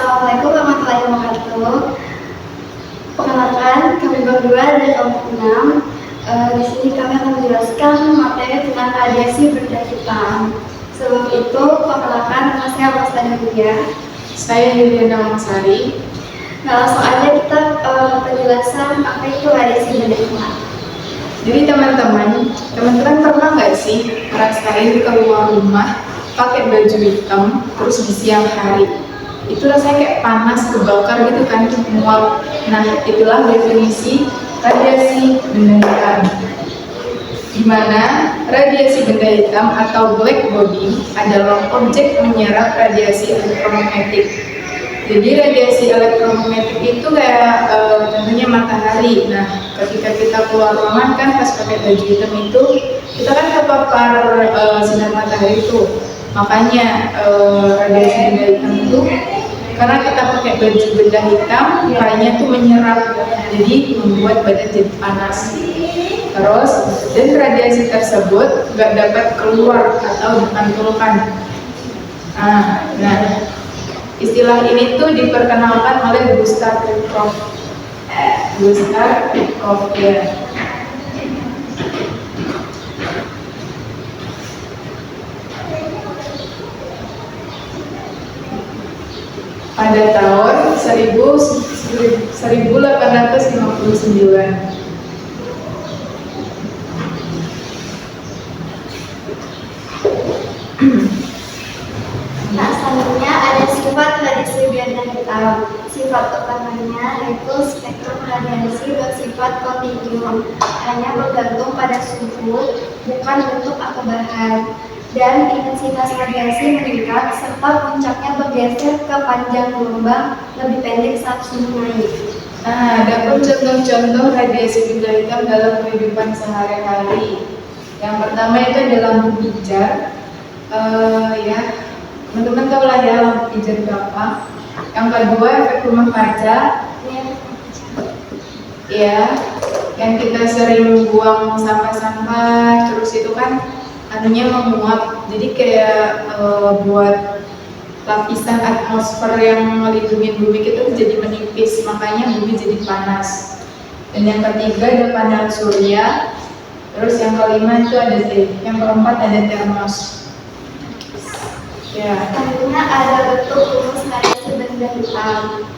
Assalamualaikum warahmatullahi wabarakatuh. Perkenalkan, kami berdua dari kelompok 6. Di sini kami akan menjelaskan materi tentang radiasi benda hitam. Sebelum itu, perkenalkan, nama saya Rosada Yulia. Saya Yuliana Mangsari. Nah, langsung aja kita penjelasan apa itu radiasi benda hitam. Jadi teman-teman pernah nggak sih ngerasain keluar rumah pakai baju hitam terus di siang hari? Itu rasanya kayak panas, kebakar gitu kan, mual. Nah, itulah definisi radiasi benda hitam. Di mana radiasi benda hitam atau black body adalah objek menyerap radiasi elektromagnetik. Jadi radiasi elektromagnetik itu kayak contohnya matahari. Nah, ketika kita keluar ruangan kan pas pakai baju hitam itu kita kan terpapar sinar matahari itu. Makanya radiasi benda hitam itu karena kita pakai baju benda hitam, kayaknya tuh menyerap, jadi membuat badan jadi panas. Terus, dan radiasi tersebut nggak dapat keluar atau dipantulkan. Nah, istilah ini tuh diperkenalkan oleh Gustav Kirchhoff. Ya. Pada tahun 1859. Nah, selanjutnya ada sifat radiasi benda hitam. Sifat utamanya yaitu spektrum radiasi bersifat kontinum, hanya bergantung pada suhu, bukan bentuk atau bahan. Dan intensitas radiasi meningkat serta puncaknya bergeser ke panjang gelombang lebih pendek saat suhu naik. Nah, ada pun contoh-contoh radiasi benda hitam dalam kehidupan sehari-hari. Yang pertama itu adalah lampu pijar. Ya, teman-teman tahu lah ya lampu pijar itu apa. Yang kedua efek rumah kaca. Ya, yang kita sering buang sampah-sampah, terus itu kan anunya menguap, jadi kayak buat lapisan atmosfer yang melindungi bumi kita jadi menipis, makanya bumi jadi panas. Dan yang ketiga ada panel surya. Terus yang kelima itu ada yang keempat ada termos. Ya. Selanjutnya ada bentuk rumus radiasi benda hitam.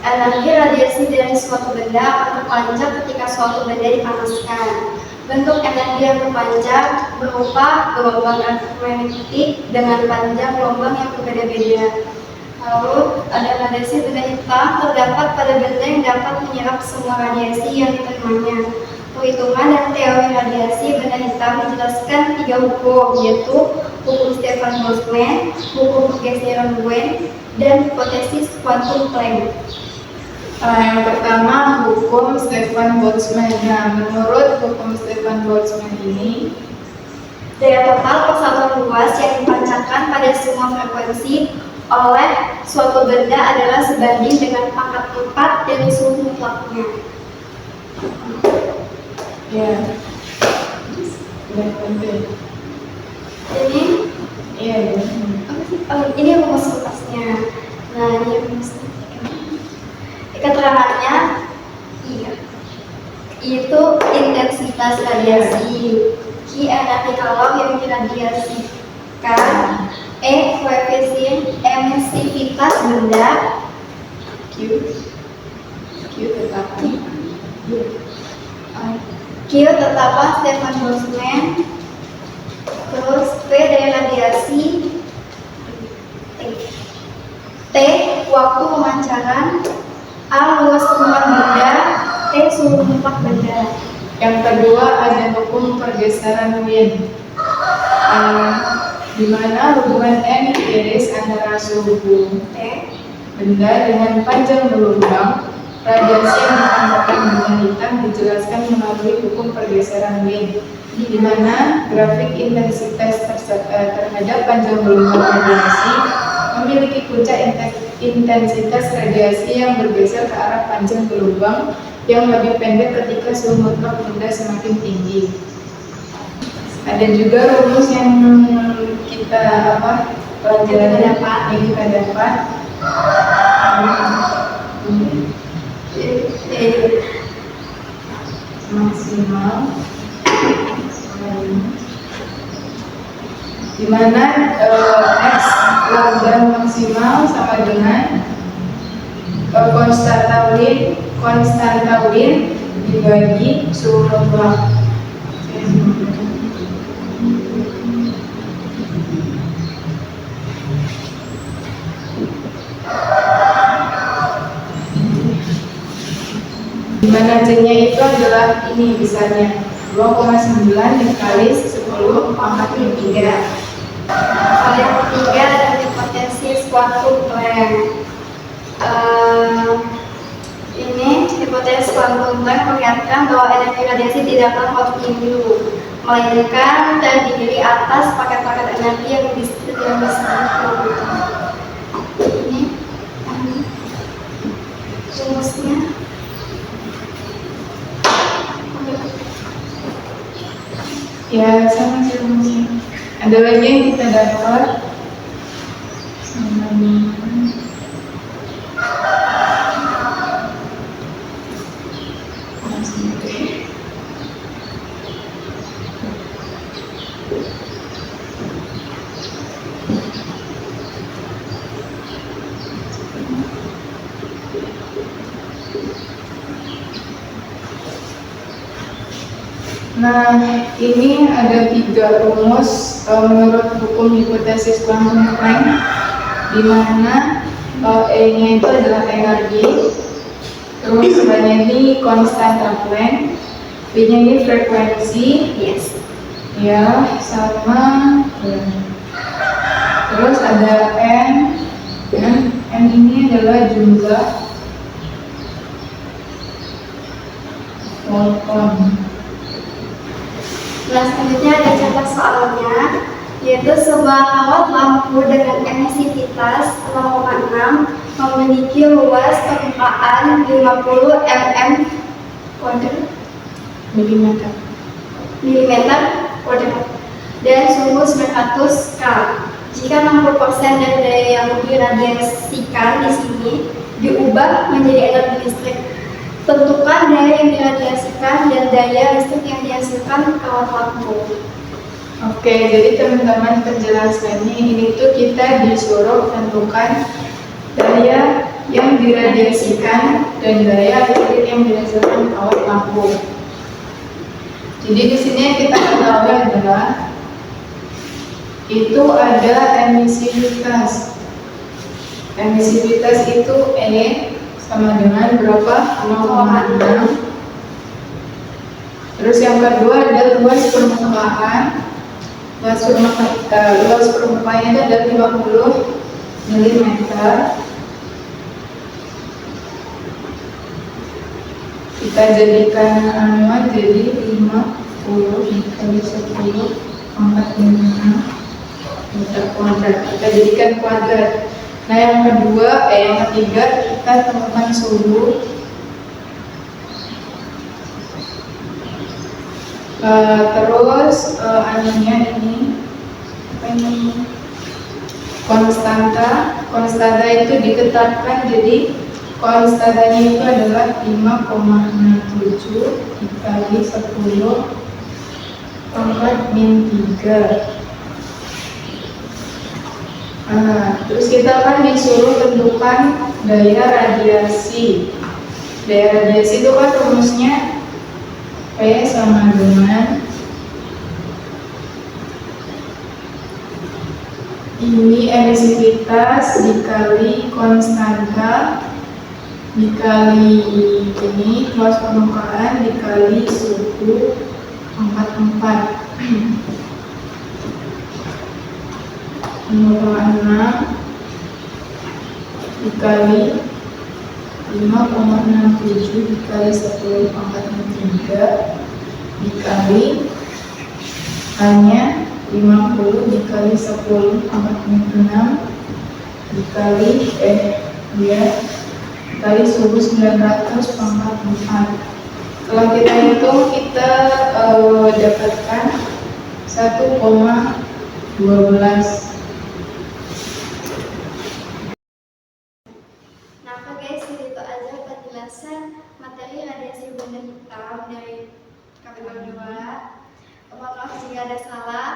Energi radiasi dari suatu benda akan terpancar ketika suatu benda dipanaskan. Bentuk energi yang terpancar berupa gelombang elektromagnetik dengan panjang gelombang yang berbeda-beda. Lalu ada radiasi benda hitam terdapat pada benda yang dapat menyerap semua radiasi yang diterimanya. Perhitungan dan teori radiasi benda hitam dijelaskan 3 hukum, yaitu hukum Stefan Boltzmann, hukum pergeseran Wien, dan hipotesis quantum Planck. Yang pertama hukum Stefan Boltzmann. Nah, menurut hukum Stefan Boltzmann ini, daya total persatuan luas yang dipancarkan pada semua frekuensi oleh suatu benda adalah sebanding dengan pangkat 4 dari suhu mutlaknya. ya, udah penting. Ini, Iya. ini rumus rumusnya. Nah, ini rumusnya. Keterangannya, iya, itu intensitas radiasi. Q energi kalor yang diradiasikan, E koefisien emisivitas benda, Q tetapkan. Q tetapkan Stefan Boltzmann, terus P dari radiasi, T waktu pemancaran, A luas tempat benda, T suhu mutlak benda. Yang kedua ada hukum pergeseran Wien, di mana hubungan N iris antara suhu benda dengan panjang gelombang radiasi yang dipancarkan benda hitam dijelaskan melalui hukum pergeseran Wien, di mana grafik intensitas terhadap panjang gelombang radiasi memiliki puncak intensitas radiasi yang bergeser ke arah panjang gelombang yang lebih pendek ketika suhu mutlak benda semakin tinggi. Ada juga rumus yang kita pelajaran Yang kita dapat. yang kita dapat. Maksimal di mana X lambda maksimal sama dengan konstanta Wien dibagi suhu mutlak. Dimana C-nya itu adalah ini misalnya 2,9 dikali 10 pangkat 3. Hal yang ketiga adalah hipotesis kuantum Planck. Ini hipotesis kuantum Planck mengatakan bahwa energi radiasi tidak akan kontinu, melainkan terdiri atas paket-paket energi yang disebut ini rumusnya. Ya, sama sih rumusnya. Ada lagi yang kita dapat Nah, ini ada 3 rumus menurut hukum hipotesis kuantum Planck, di mana E-nya itu adalah energi, terus B-nya ini konstanta Planck, B-nya ini frekuensi, Yes. ya, sama, terus ada N, dan N ini adalah jumlah foton. Nah, selanjutnya ada contoh soalnya, yaitu sebuah kawat lampu dengan emisivitas 0,6 memiliki luas permukaan 50 Milimeter. mm² dan suhu 900 K. Jika 60% dari daya yang diradiasikan di sini diubah menjadi energi listrik, tentukan daya yang diradiasikan dan daya listrik yang dihasilkan kawat lampu. Oke, jadi teman-teman penjelasannya ini tuh kita disuruh tentukan daya yang diradiasikan dan daya listrik yang dihasilkan kawat lampu. Jadi di sini yang kita ketahui adalah itu ada emisivitas. Emisivitas itu E sama dengan berapa? 0,6. Terus yang kedua ada luas permukaan. Luas permukaannya itu ada 50 mm. Kita jadikan anuan jadi 50 dikali 10 pangkat 5 meter kuadrat. Kita jadikan kuadrat. Nah, yang ketiga kita temukan suhu. Terus anunya ini apa ini? Konstanta itu ditetapkan, jadi konstantanya itu adalah 5,67 dikali 10 pangkat -3. Terus kita kan disuruh tentukan daya radiasi. Daya radiasi itu kan rumusnya P sama dengan ini emisivitas dikali konstanta dikali ini luas permukaan dikali suhu 44. 0,6 dikali 5,67 dikali 10 pangkat 3 dikali hanya 50 dikali 10 pangkat 6 dikali dikali suhu 900 pangkat 4. Kalau kita hitung kita dapatkan 1,12 penjelasan materi radiasi benda hitam dari kami berdua. Mohon maaf jika ada salah.